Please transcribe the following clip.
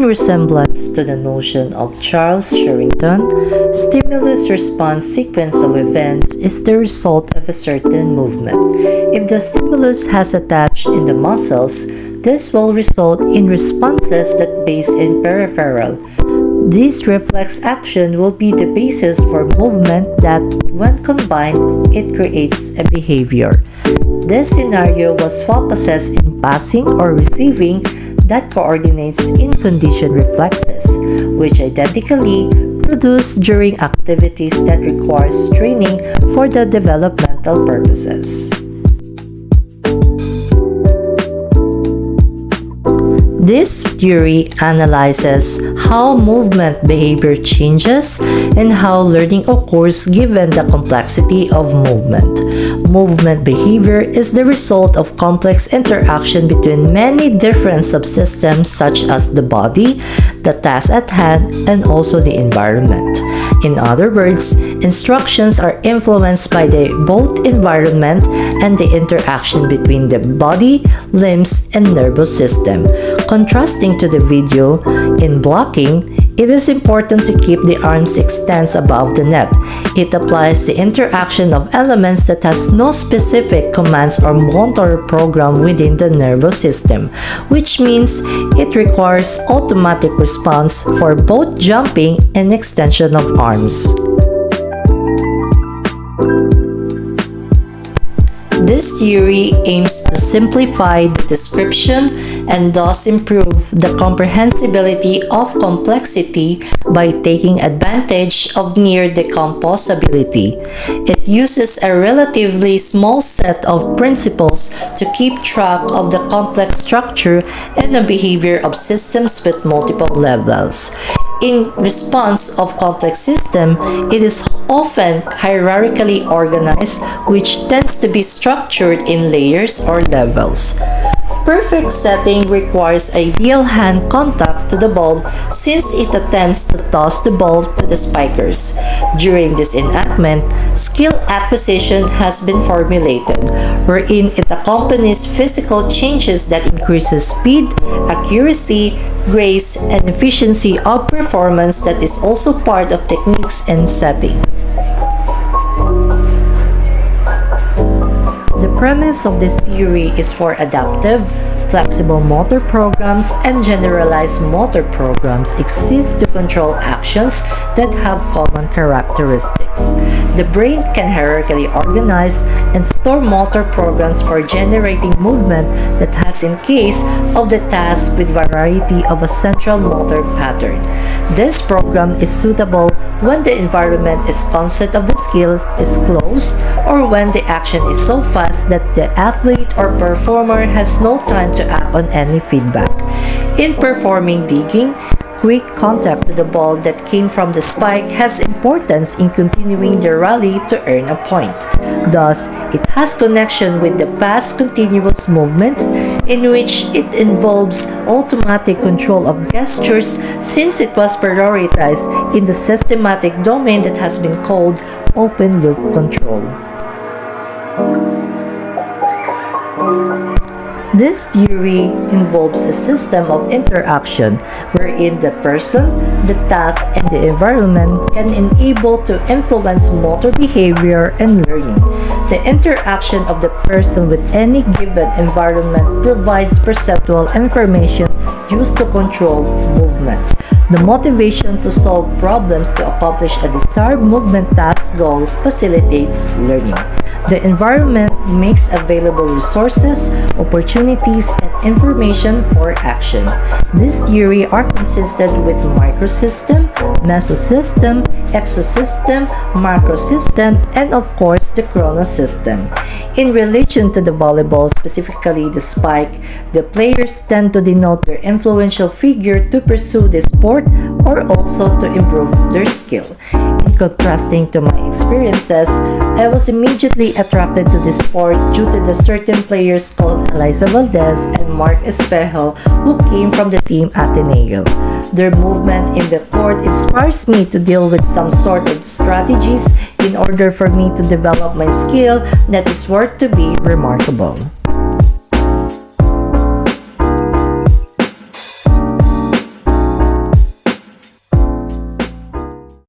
In resemblance to the notion of Charles Sherrington, stimulus-response sequence of events is the result of a certain movement. If the stimulus has attached in the muscles, this will result in responses that base in peripheral. This reflex action will be the basis for movement that, when combined, it creates a behavior. This scenario was focuses in passing or receiving that coordinates in conditioned reflexes, which identically produce during activities that requires training for the developmental purposes. This theory analyzes how movement behavior changes and how learning occurs given the complexity of movement. Movement behavior is the result of complex interaction between many different subsystems such as the body, the task at hand, and also the environment. In other words, instructions are influenced by both environment and the interaction between the body, limbs, and nervous system. Contrasting to the video, in blocking, it is important to keep the arms extended above the net. It applies the interaction of elements that has no specific commands or motor program within the nervous system, which means it requires automatic response for both jumping and extension of arms. This theory aims to simplify the description and thus improve the comprehensibility of complexity by taking advantage of near decomposability. It uses a relatively small set of principles to keep track of the complex structure and the behavior of systems with multiple levels. In response of complex system, it is often hierarchically organized, which tends to be structured in layers or levels. Perfect setting requires ideal hand contact to the ball since it attempts to toss the ball to the spikers. During this enactment, skill acquisition has been formulated, wherein it accompanies physical changes that increases speed, accuracy, grace, and efficiency of performance that is also part of techniques and setting. The premise of this theory is for adaptive, flexible motor programs and generalized motor programs exist to control actions that have common characteristics. The brain can hierarchically organize and store motor programs for generating movement that has in case of the task with variety of a central motor pattern. This program is suitable when the environment is constant of the skill is closed or when the action is so fast that the athlete or performer has no time to act on any feedback. In performing digging, quick contact to the ball that came from the spike has importance in continuing the rally to earn a point. Thus, it has connection with the fast continuous movements in which it involves automatic control of gestures since it was prioritized in the systematic domain that has been called open loop control. This theory involves a system of interaction wherein the person, the task, and the environment can enable to influence motor behavior and learning. The interaction of the person with any given environment provides perceptual information used to control movement. The motivation to solve problems to accomplish a desired movement task goal facilitates learning. The environment makes available resources, opportunities, and information for action. This theory are consistent with microsystem, mesosystem, exosystem, macrosystem, and of course the chronosystem. In relation to the volleyball, specifically the spike, the players tend to denote their influential figure to pursue the sport or also to improve their skill. In contrasting to my experiences, I was immediately attracted to this sport due to the certain players called Eliza Valdez and Mark Espejo who came from the team Ateneo. Their movement in the court inspires me to deal with some sort of strategies in order for me to develop my skill that is worth to be remarkable.